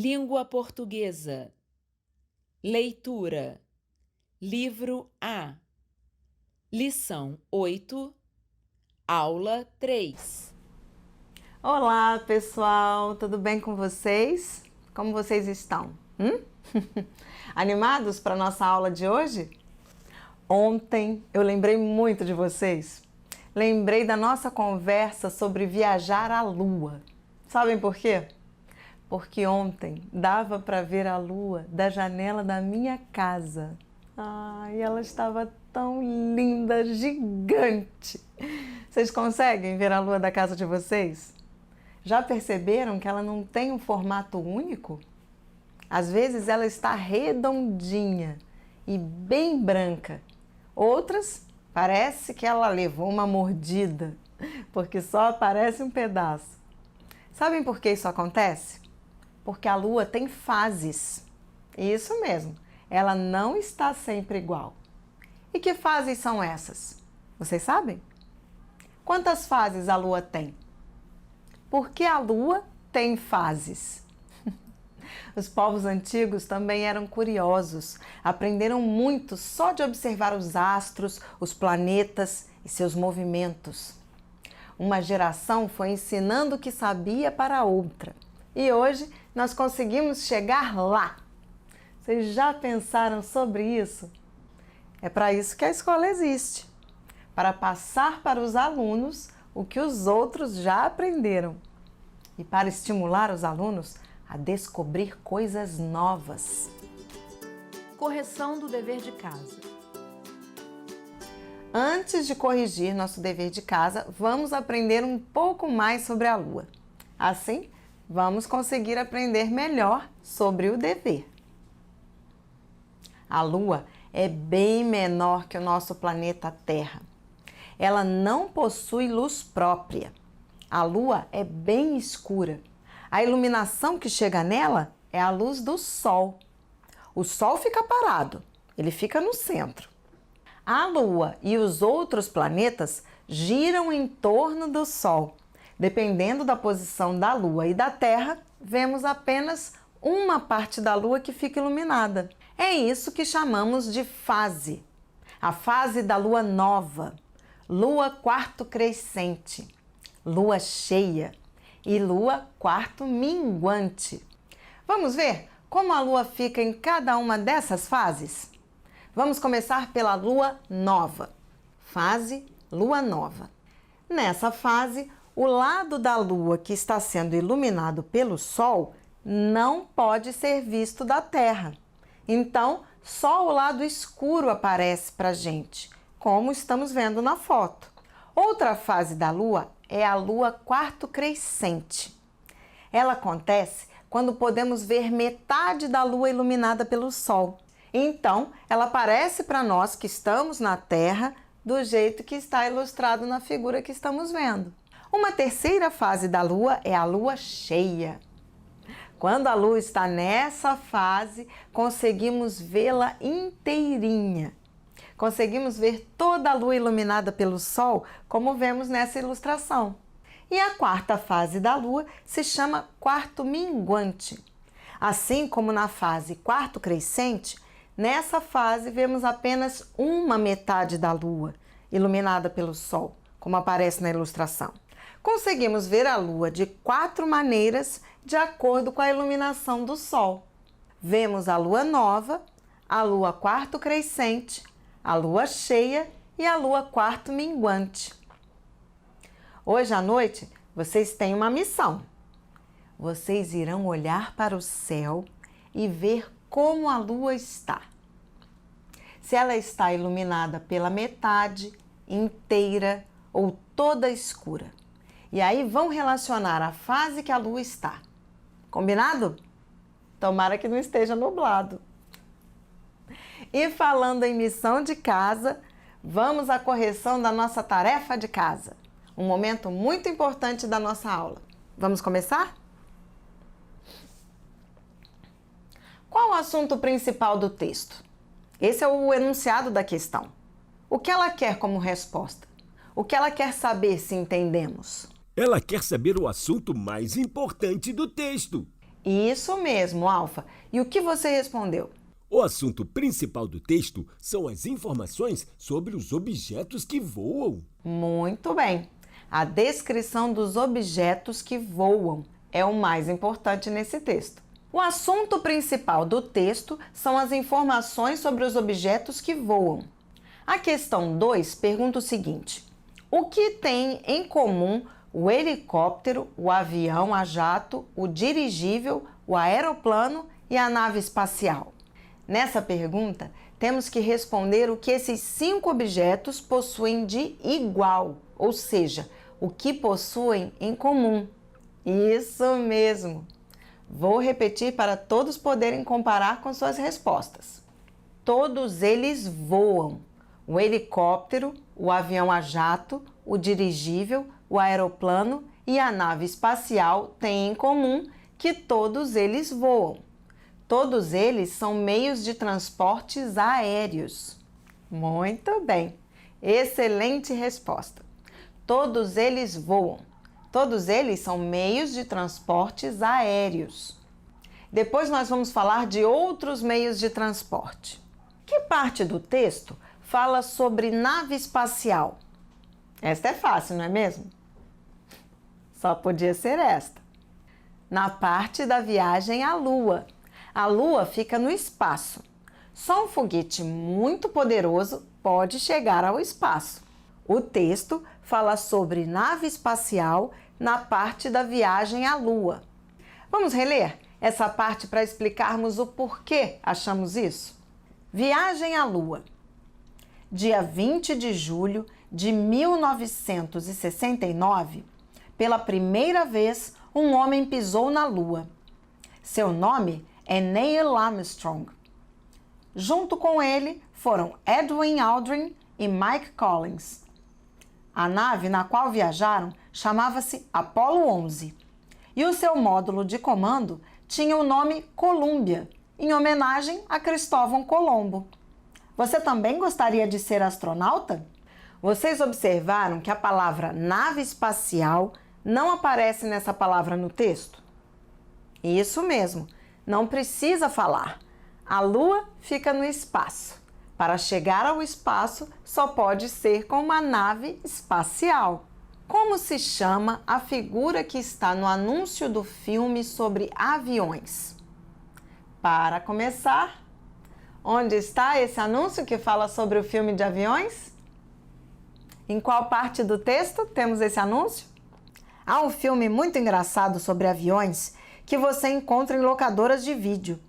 Língua portuguesa. Leitura. Livro A. Lição 8, aula 3. Olá, pessoal! Tudo bem com vocês? Como vocês estão? Animados para a nossa aula de hoje? Ontem eu lembrei muito de vocês. Lembrei da nossa conversa sobre viajar à Lua. Sabem por quê? Porque ontem dava para ver a Lua da janela da minha casa. Ai, ela estava tão linda, gigante. Vocês conseguem ver a Lua da casa de vocês? Já perceberam que ela não tem um formato único? Às vezes ela está redondinha e bem branca. Outras, parece que ela levou uma mordida, porque só aparece um pedaço. Sabem por que isso acontece? Porque a Lua tem fases. Isso mesmo, ela não está sempre igual. E que fases são essas? Vocês sabem? Quantas fases a Lua tem? Por que a Lua tem fases? Os povos antigos também eram curiosos, aprenderam muito só de observar os astros, os planetas e seus movimentos. Uma geração foi ensinando o que sabia para a outra. E hoje nós conseguimos chegar lá. Vocês já pensaram sobre isso? É para isso que a escola existe, para passar para os alunos o que os outros já aprenderam e para estimular os alunos a descobrir coisas novas. Correção do dever de casa. Antes de corrigir nosso dever de casa, vamos aprender um pouco mais sobre a Lua. Assim, vamos conseguir aprender melhor sobre o dever. A Lua é bem menor que o nosso planeta Terra. Ela não possui luz própria. A Lua é bem escura. A iluminação que chega nela é a luz do Sol. O Sol fica parado, ele fica no centro. A Lua e os outros planetas giram em torno do Sol. Dependendo da posição da Lua e da Terra, vemos apenas uma parte da Lua que fica iluminada. É isso que chamamos de fase. A fase da Lua nova, Lua quarto crescente, Lua cheia e Lua quarto minguante. Vamos ver como a Lua fica em cada uma dessas fases? Vamos começar pela Lua nova. Fase Lua nova. Nessa fase, o lado da Lua que está sendo iluminado pelo Sol não pode ser visto da Terra. Então, só o lado escuro aparece para a gente, como estamos vendo na foto. Outra fase da Lua é a Lua quarto crescente. Ela acontece quando podemos ver metade da Lua iluminada pelo Sol. Então, ela aparece para nós que estamos na Terra do jeito que está ilustrado na figura que estamos vendo. Uma terceira fase da Lua é a Lua cheia. Quando a Lua está nessa fase, conseguimos vê-la inteirinha. Conseguimos ver toda a Lua iluminada pelo Sol, como vemos nessa ilustração. E a quarta fase da Lua se chama quarto minguante. Assim como na fase quarto crescente, nessa fase vemos apenas uma metade da Lua iluminada pelo Sol, como aparece na ilustração. Conseguimos ver a Lua de 4 maneiras de acordo com a iluminação do Sol. Vemos a Lua nova, a Lua quarto crescente, a Lua cheia e a Lua quarto minguante. Hoje à noite, vocês têm uma missão. Vocês irão olhar para o céu e ver como a Lua está. Se ela está iluminada pela metade, inteira ou toda escura. E aí vão relacionar a fase que a Lua está. Combinado? Tomara que não esteja nublado. E falando em missão de casa, vamos à correção da nossa tarefa de casa. Um momento muito importante da nossa aula. Vamos começar? Qual o assunto principal do texto? Esse é o enunciado da questão. O que ela quer como resposta? O que ela quer saber se entendemos? Ela quer saber o assunto mais importante do texto. Isso mesmo, Alfa. E o que você respondeu? O assunto principal do texto são as informações sobre os objetos que voam. Muito bem. A descrição dos objetos que voam é o mais importante nesse texto. O assunto principal do texto são as informações sobre os objetos que voam. A questão 2 pergunta o seguinte: o que tem em comum o helicóptero, o avião a jato, o dirigível, o aeroplano e a nave espacial? Nessa pergunta, temos que responder o que esses 5 objetos possuem de igual, ou seja, o que possuem em comum. Isso mesmo! Vou repetir para todos poderem comparar com suas respostas. Todos eles voam. O helicóptero, o avião a jato, o dirigível, o aeroplano e a nave espacial têm em comum que todos eles voam. Todos eles são meios de transportes aéreos. Muito bem! Excelente resposta! Todos eles voam. Todos eles são meios de transportes aéreos. Depois nós vamos falar de outros meios de transporte. Que parte do texto fala sobre nave espacial? Esta é fácil, não é mesmo? Só podia ser esta. Na parte da viagem à Lua. A Lua fica no espaço. Só um foguete muito poderoso pode chegar ao espaço. O texto fala sobre nave espacial na parte da viagem à Lua. Vamos reler essa parte para explicarmos o porquê achamos isso? Viagem à Lua. Dia 20 de julho de 1969, pela primeira vez, um homem pisou na Lua. Seu nome é Neil Armstrong. Junto com ele foram Edwin Aldrin e Mike Collins. A nave na qual viajaram chamava-se Apollo 11 e o seu módulo de comando tinha o nome Columbia, em homenagem a Cristóvão Colombo. Você também gostaria de ser astronauta? Vocês observaram que a palavra nave espacial não aparece nessa palavra no texto? Isso mesmo, não precisa falar. A Lua fica no espaço. Para chegar ao espaço, só pode ser com uma nave espacial. Como se chama a figura que está no anúncio do filme sobre aviões? Para começar, onde está esse anúncio que fala sobre o filme de aviões? Em qual parte do texto temos esse anúncio? Há um filme muito engraçado sobre aviões que você encontra em locadoras de vídeo.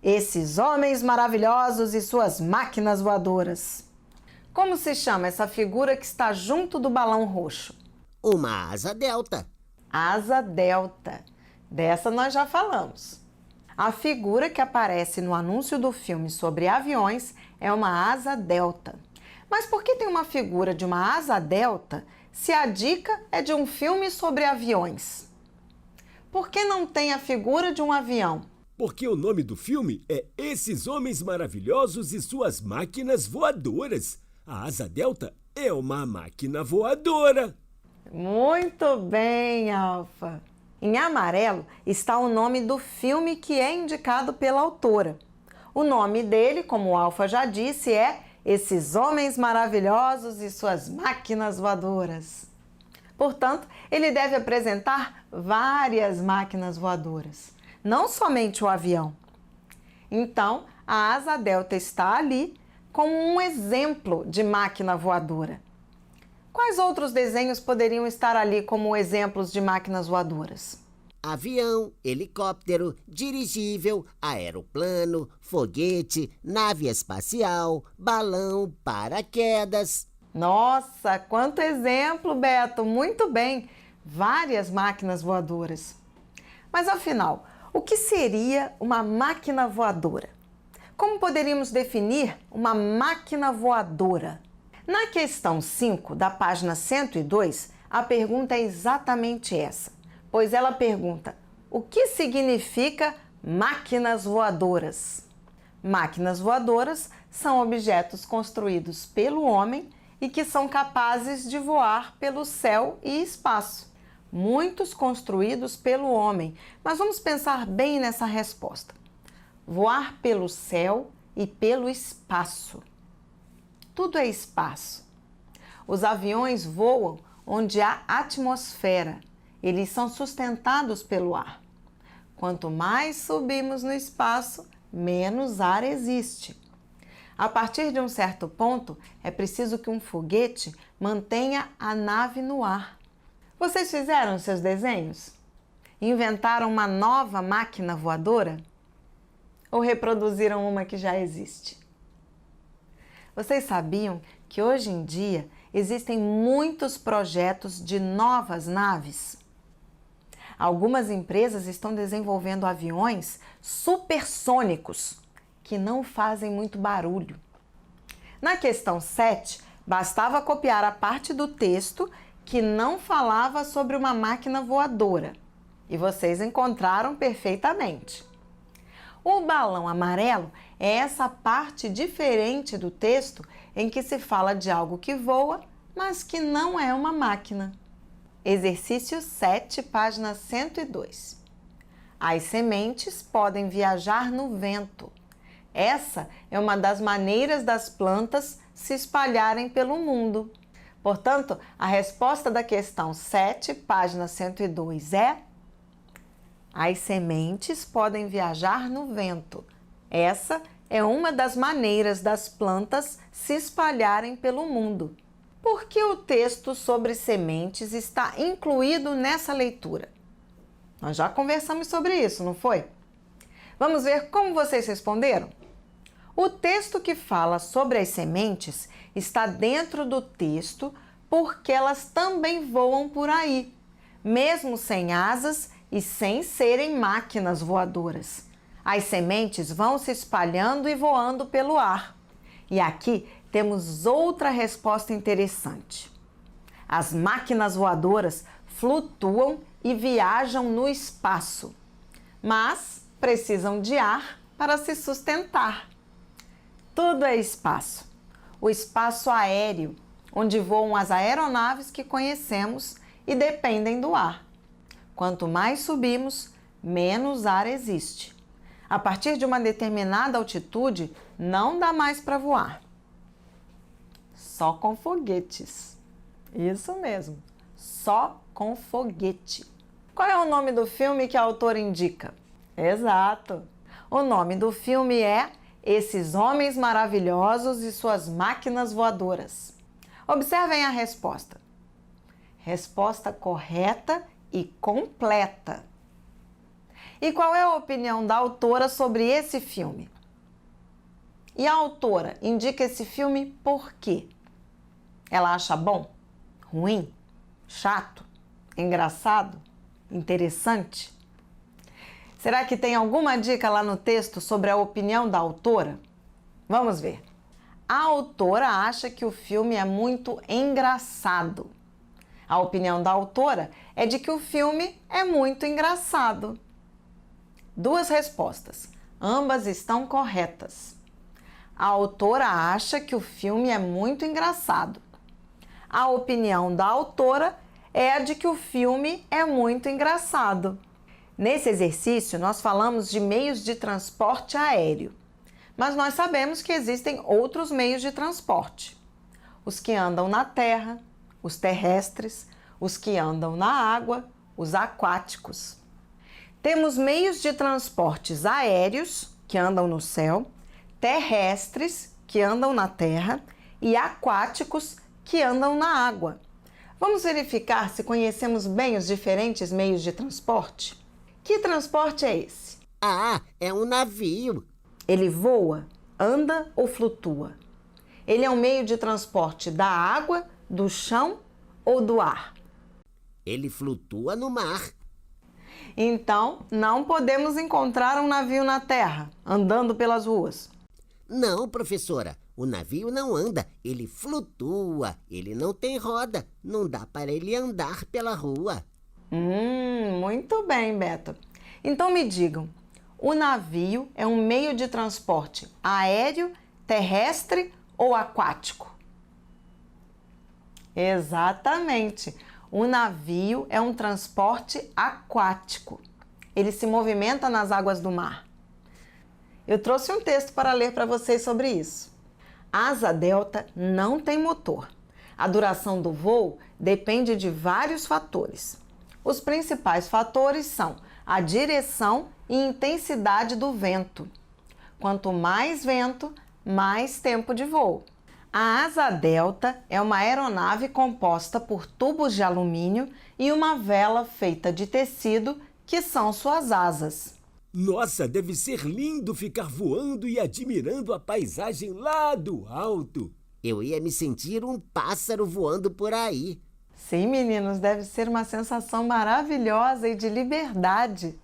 Esses homens maravilhosos e suas máquinas voadoras. Como se chama essa figura que está junto do balão roxo? Uma asa delta. Asa delta. Dessa nós já falamos. A figura que aparece no anúncio do filme sobre aviões é uma asa delta. Mas por que tem uma figura de uma asa delta se a dica é de um filme sobre aviões? Por que não tem a figura de um avião? Porque o nome do filme é Esses Homens Maravilhosos e Suas Máquinas Voadoras. A asa delta é uma máquina voadora. Muito bem, Alfa. Em amarelo está o nome do filme que é indicado pela autora. O nome dele, como o Alfa já disse, é Esses Homens Maravilhosos e Suas Máquinas Voadoras. Portanto, ele deve apresentar várias máquinas voadoras, não somente o avião. Então, a asa delta está ali como um exemplo de máquina voadora. Quais outros desenhos poderiam estar ali como exemplos de máquinas voadoras? Avião, helicóptero, dirigível, aeroplano, foguete, nave espacial, balão, paraquedas. Nossa, quanto exemplo, Beto! Muito bem! Várias máquinas voadoras. Mas afinal, o que seria uma máquina voadora? Como poderíamos definir uma máquina voadora? Na questão 5 da página 102, a pergunta é exatamente essa, pois ela pergunta: o que significa máquinas voadoras? Máquinas voadoras são objetos construídos pelo homem e que são capazes de voar pelo céu e espaço. muitos construídos pelo homem. Mas vamos pensar bem nessa resposta. Voar pelo céu e pelo espaço. Tudo é espaço. Os aviões voam onde há atmosfera. Eles são sustentados pelo ar. Quanto mais subimos no espaço, menos ar existe. A partir de um certo ponto, é preciso que um foguete mantenha a nave no ar. Vocês fizeram seus desenhos? Inventaram uma nova máquina voadora? Ou reproduziram uma que já existe? Vocês sabiam que hoje em dia existem muitos projetos de novas naves? Algumas empresas estão desenvolvendo aviões supersônicos que não fazem muito barulho. Na questão 7, bastava copiar a parte do texto que não falava sobre uma máquina voadora. E vocês encontraram perfeitamente. O balão amarelo é essa parte diferente do texto em que se fala de algo que voa, mas que não é uma máquina. Exercício 7, página 102. As sementes podem viajar no vento. Essa é uma das maneiras das plantas se espalharem pelo mundo. Portanto, a resposta da questão 7, página 102 é: as sementes podem viajar no vento. Essa é uma das maneiras das plantas se espalharem pelo mundo. Por que o texto sobre sementes está incluído nessa leitura? Nós já conversamos sobre isso, não foi? Vamos ver como vocês responderam? O texto que fala sobre as sementes está dentro do texto porque elas também voam por aí, mesmo sem asas e sem serem máquinas voadoras. As sementes vão se espalhando e voando pelo ar. E aqui temos outra resposta interessante. As máquinas voadoras flutuam e viajam no espaço, mas precisam de ar para se sustentar. Tudo é espaço. O espaço aéreo, onde voam as aeronaves que conhecemos e dependem do ar. Quanto mais subimos, menos ar existe. A partir de uma determinada altitude, não dá mais para voar. Só com foguetes. Isso mesmo, só com foguete. Qual é o nome do filme que a autora indica? Exato! O nome do filme é Esses Homens Maravilhosos e Suas Máquinas Voadoras. Observem a resposta. Resposta correta e completa. E qual é a opinião da autora sobre esse filme? E a autora indica esse filme por quê? Ela acha bom? Ruim? Chato? Engraçado? Interessante? Será que tem alguma dica lá no texto sobre a opinião da autora? Vamos ver. A autora acha que o filme é muito engraçado. A opinião da autora é de que o filme é muito engraçado. Duas respostas, ambas estão corretas. A autora acha que o filme é muito engraçado. A opinião da autora é a de que o filme é muito engraçado. Nesse exercício, nós falamos de meios de transporte aéreo, mas nós sabemos que existem outros meios de transporte. Os que andam na terra, os terrestres, os que andam na água, os aquáticos. Temos meios de transportes aéreos, que andam no céu, terrestres, que andam na terra, e aquáticos, que andam na água. Vamos verificar se conhecemos bem os diferentes meios de transporte? Que transporte é esse? Ah, é um navio. Ele voa, anda ou flutua? Ele é um meio de transporte da água, do chão ou do ar? Ele flutua no mar. Então, não podemos encontrar um navio na terra, andando pelas ruas. Não, professora. O navio não anda, ele flutua. Ele não tem roda. Não dá para ele andar pela rua. Muito bem, Beto. Então me digam, o navio é um meio de transporte aéreo, terrestre ou aquático? Exatamente. O navio é um transporte aquático. Ele se movimenta nas águas do mar. Eu trouxe um texto para ler para vocês sobre isso. A asa delta não tem motor. A duração do voo depende de vários fatores. Os principais fatores são a direção e intensidade do vento. Quanto mais vento, mais tempo de voo. A asa delta é uma aeronave composta por tubos de alumínio e uma vela feita de tecido, que são suas asas. Nossa, deve ser lindo ficar voando e admirando a paisagem lá do alto. Eu ia me sentir um pássaro voando por aí. Sim, meninos, deve ser uma sensação maravilhosa e de liberdade.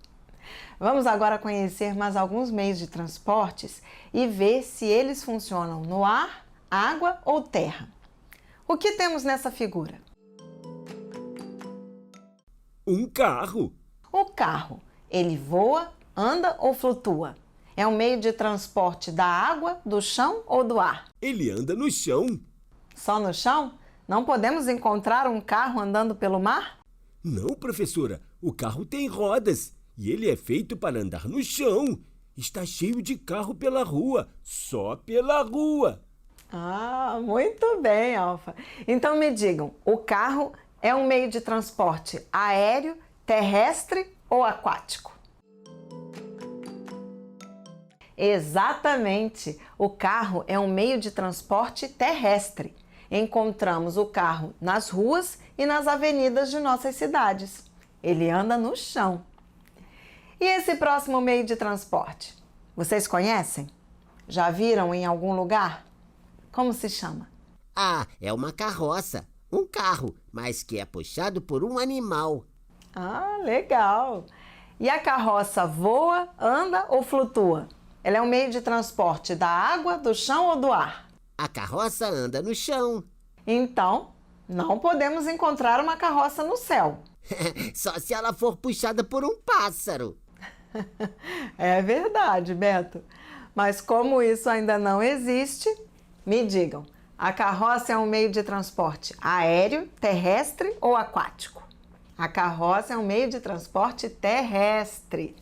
Vamos agora conhecer mais alguns meios de transportes e ver se eles funcionam no ar, água ou terra. O que temos nessa figura? Um carro. O carro, ele voa, anda ou flutua? É um meio de transporte da água, do chão ou do ar? Ele anda no chão. Só no chão? Não podemos encontrar um carro andando pelo mar? Não, professora. O carro tem rodas e ele é feito para andar no chão. Está cheio de carro pela rua, só pela rua. Ah, muito bem, Alfa. Então me digam, o carro é um meio de transporte aéreo, terrestre ou aquático? Exatamente! O carro é um meio de transporte terrestre. Encontramos o carro nas ruas e nas avenidas de nossas cidades. Ele anda no chão. E esse próximo meio de transporte? Vocês conhecem? Já viram em algum lugar? Como se chama? Ah, é uma carroça. Um carro, mas que é puxado por um animal. Ah, legal! E a carroça voa, anda ou flutua? Ela é um meio de transporte da água, do chão ou do ar? A carroça anda no chão. Então, não podemos encontrar uma carroça no céu. Só se ela for puxada por um pássaro. É verdade, Beto. Mas como isso ainda não existe, me digam, a carroça é um meio de transporte aéreo, terrestre ou aquático? A carroça é um meio de transporte terrestre.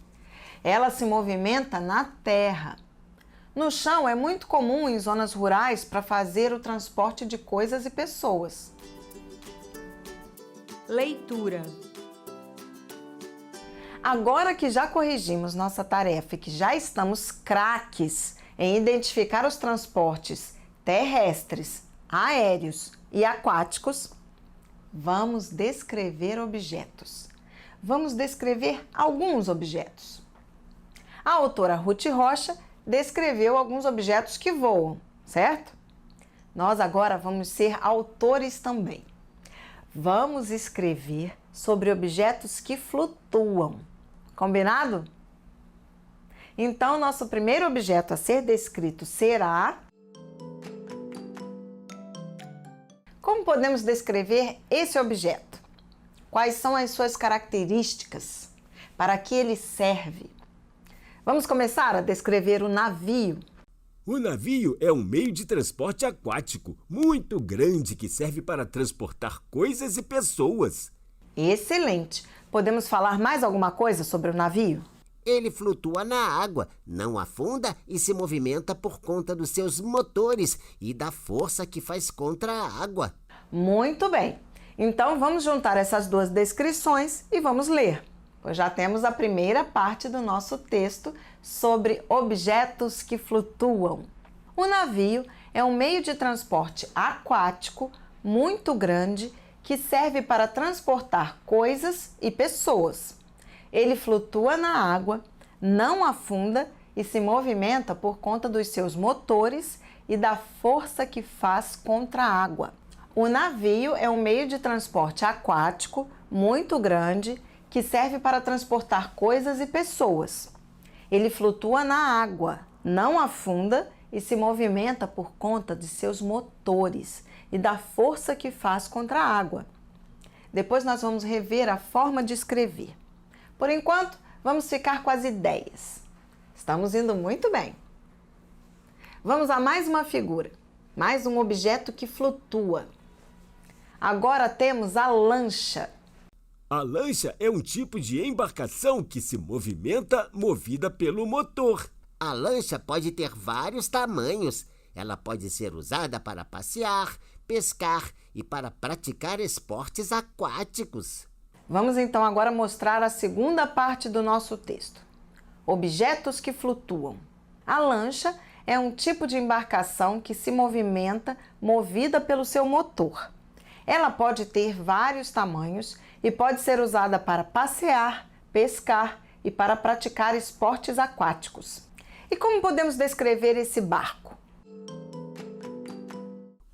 Ela se movimenta na terra. No chão é muito comum em zonas rurais para fazer o transporte de coisas e pessoas. Leitura. Agora que já corrigimos nossa tarefa e que já estamos craques em identificar os transportes terrestres, aéreos e aquáticos, vamos descrever objetos. Vamos descrever alguns objetos. A autora Ruth Rocha descreveu alguns objetos que voam, certo? Nós agora vamos ser autores também. Vamos escrever sobre objetos que flutuam. Combinado? Então, nosso primeiro objeto a ser descrito será... Como podemos descrever esse objeto? Quais são as suas características? Para que ele serve? Vamos começar a descrever o navio. O navio é um meio de transporte aquático muito grande que serve para transportar coisas e pessoas. Excelente! Podemos falar mais alguma coisa sobre o navio? Ele flutua na água, não afunda e se movimenta por conta dos seus motores e da força que faz contra a água. Muito bem! Então vamos juntar essas duas descrições e vamos ler, pois já temos a primeira parte do nosso texto sobre objetos que flutuam. O navio é um meio de transporte aquático muito grande que serve para transportar coisas e pessoas. Ele flutua na água, não afunda e se movimenta por conta dos seus motores e da força que faz contra a água. O navio é um meio de transporte aquático muito grande que serve para transportar coisas e pessoas. Ele flutua na água, não afunda e se movimenta por conta de seus motores e da força que faz contra a água. Depois nós vamos rever a forma de escrever. Por enquanto, vamos ficar com as ideias. Estamos indo muito bem. Vamos a mais uma figura, mais um objeto que flutua. Agora temos a lancha. A lancha é um tipo de embarcação que se movimenta movida pelo motor. A lancha pode ter vários tamanhos. Ela pode ser usada para passear, pescar e para praticar esportes aquáticos. Vamos então agora mostrar a segunda parte do nosso texto. Objetos que flutuam. A lancha é um tipo de embarcação que se movimenta movida pelo seu motor. Ela pode ter vários tamanhos e pode ser usada para passear, pescar e para praticar esportes aquáticos. E como podemos descrever esse barco?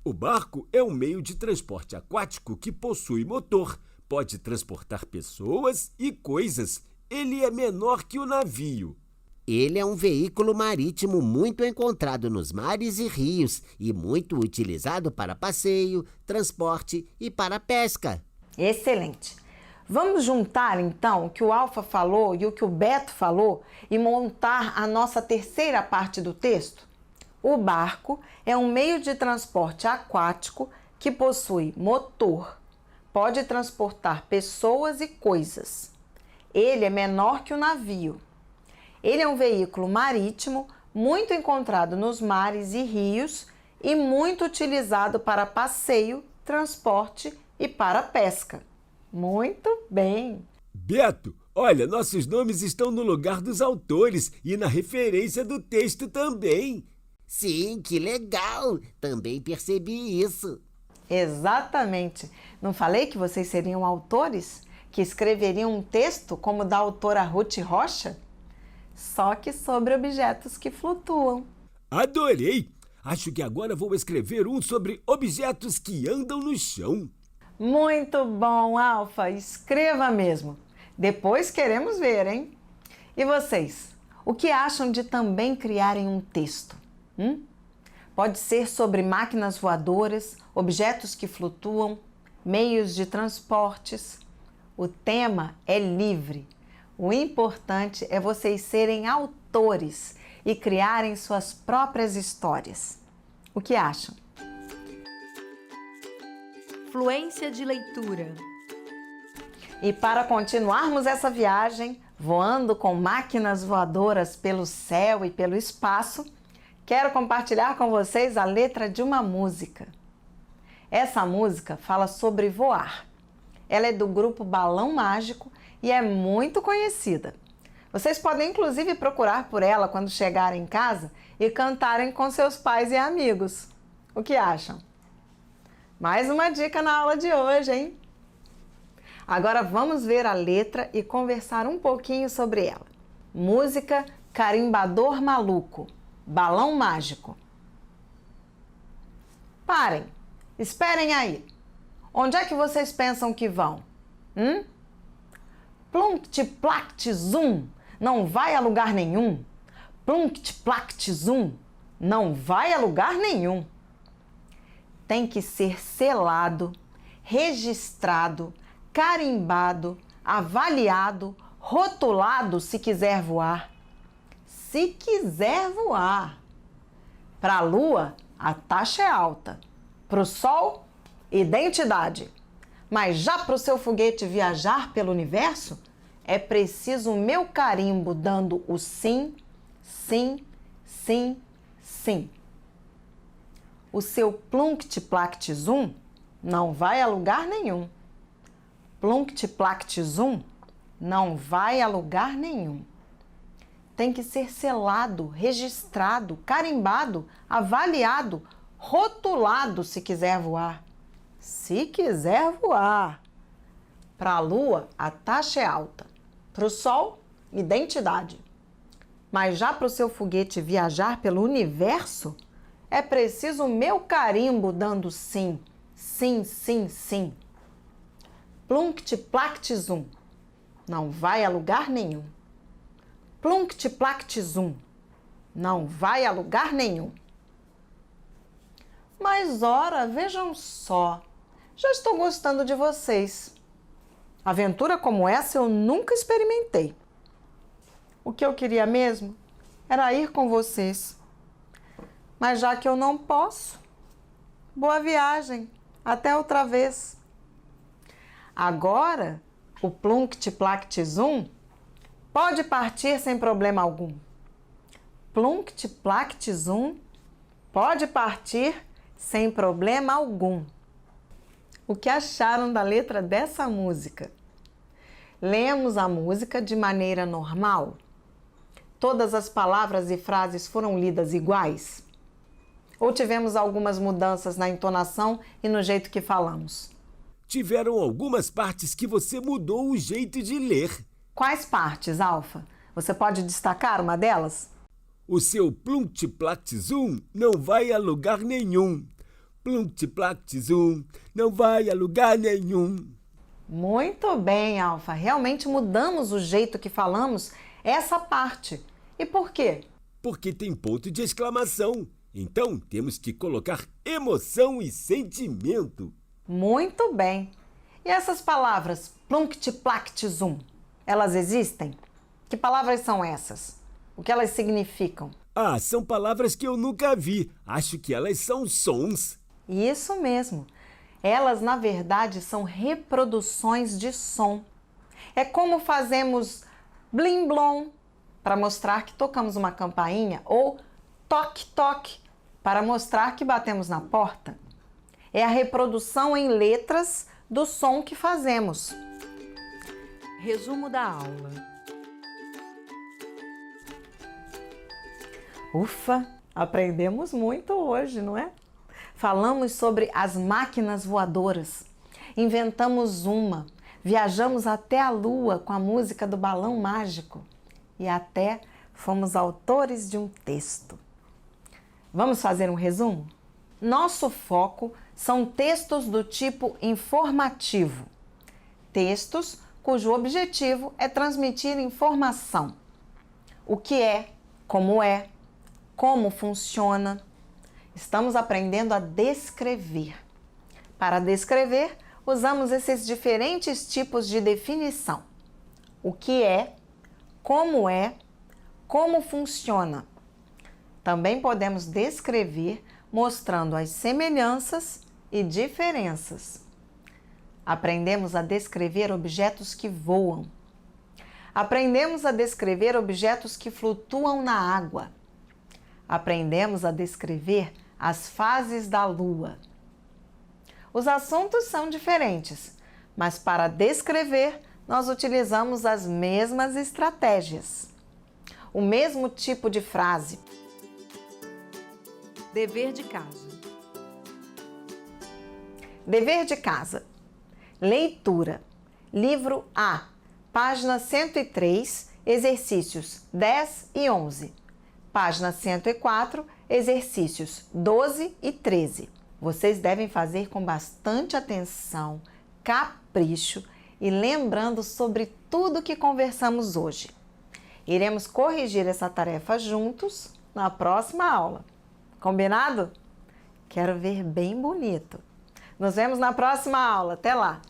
O barco é um meio de transporte aquático que possui motor, pode transportar pessoas e coisas. Ele é menor que o navio. Ele é um veículo marítimo muito encontrado nos mares e rios e muito utilizado para passeio, transporte e para pesca. Excelente! Vamos juntar então o que o Alfa falou e o que o Beto falou e montar a nossa terceira parte do texto? O barco é um meio de transporte aquático que possui motor, pode transportar pessoas e coisas. Ele é menor que o navio. Ele é um veículo marítimo muito encontrado nos mares e rios e muito utilizado para passeio, transporte e para pesca. Muito bem! Beto, olha, nossos nomes estão no lugar dos autores e na referência do texto também. Sim, que legal! Também percebi isso. Exatamente! Não falei que vocês seriam autores? Que escreveriam um texto como o da autora Ruth Rocha? Só que sobre objetos que flutuam. Adorei! Acho que agora vou escrever um sobre objetos que andam no chão. Muito bom, Alfa! Escreva mesmo! Depois queremos ver, hein? E vocês? O que acham de também criarem um texto? Pode ser sobre máquinas voadoras, objetos que flutuam, meios de transportes. O tema é livre. O importante é vocês serem autores e criarem suas próprias histórias. O que acham? Fluência de leitura. E para continuarmos essa viagem, voando com máquinas voadoras pelo céu e pelo espaço, quero compartilhar com vocês a letra de uma música. Essa música fala sobre voar. Ela é do grupo Balão Mágico e é muito conhecida. Vocês podem inclusive procurar por ela quando chegarem em casa e cantarem com seus pais e amigos. O que acham? Mais uma dica na aula de hoje, hein? Agora vamos ver a letra e conversar um pouquinho sobre ela. Música Carimbador Maluco, Balão Mágico. Parem, esperem aí. Onde é que vocês pensam que vão? Plunct-plact-zum, não vai a lugar nenhum. Plunct-plact-zum, não vai a lugar nenhum. Tem que ser selado, registrado, carimbado, avaliado, rotulado se quiser voar. Se quiser voar. Para a Lua, a taxa é alta. Para o Sol, identidade. Mas já para o seu foguete viajar pelo universo, é preciso o meu carimbo dando o sim, sim, sim, sim. O seu plunct-plact-zum não vai a lugar nenhum. Plunct-plact-zum não vai a lugar nenhum. Tem que ser selado, registrado, carimbado, avaliado, rotulado se quiser voar. Se quiser voar. Para a Lua, a taxa é alta. Para o Sol, identidade. Mas já para o seu foguete viajar pelo universo, é preciso o meu carimbo dando sim, sim, sim, sim. Plunct-plact-zum não vai a lugar nenhum. Plunct-plact-zum não vai a lugar nenhum. Mas ora, vejam só, já estou gostando de vocês. Aventura como essa eu nunca experimentei. O que eu queria mesmo era ir com vocês. Mas já que eu não posso, boa viagem, até outra vez. Agora, o plunct-plact-zum pode partir sem problema algum. Plunct-plact-zum pode partir sem problema algum. O que acharam da letra dessa música? Lemos a música de maneira normal? Todas as palavras e frases foram lidas iguais? Ou tivemos algumas mudanças na entonação e no jeito que falamos? Tiveram algumas partes que você mudou o jeito de ler. Quais partes, Alfa? Você pode destacar uma delas? O seu plunct-plact-zum não vai a lugar nenhum. Plunct-plact-zum não vai a lugar nenhum. Muito bem, Alfa. Realmente mudamos o jeito que falamos essa parte. E por quê? Porque tem ponto de exclamação. Então temos que colocar emoção e sentimento. Muito bem. E essas palavras plunct-plact-zum, elas existem? Que palavras são essas? O que elas significam? Ah, são palavras que eu nunca vi. Acho que elas são sons. Isso mesmo. Elas, na verdade, são reproduções de som. É como fazemos blim-blom para mostrar que tocamos uma campainha ou toque-toque para mostrar que batemos na porta. É a reprodução em letras do som que fazemos. Resumo da aula. Ufa, aprendemos muito hoje, não é? Falamos sobre as máquinas voadoras, inventamos uma, viajamos até a Lua com a música do Balão Mágico e até fomos autores de um texto. Vamos fazer um resumo? Nosso foco são textos do tipo informativo, textos cujo objetivo é transmitir informação. O que é, como funciona. Estamos aprendendo a descrever. Para descrever, usamos esses diferentes tipos de definição. O que é, como funciona. Também podemos descrever mostrando as semelhanças e diferenças. Aprendemos a descrever objetos que voam. Aprendemos a descrever objetos que flutuam na água. Aprendemos a descrever as fases da Lua. Os assuntos são diferentes, mas para descrever, nós utilizamos as mesmas estratégias. O mesmo tipo de frase. Dever de casa. Dever de casa. Leitura. Livro A, página 103, exercícios 10 e 11. Página 104, exercícios 12 e 13. Vocês devem fazer com bastante atenção, capricho e lembrando sobre tudo que conversamos hoje. Iremos corrigir essa tarefa juntos na próxima aula. Combinado? Quero ver bem bonito. Nos vemos na próxima aula. Até lá!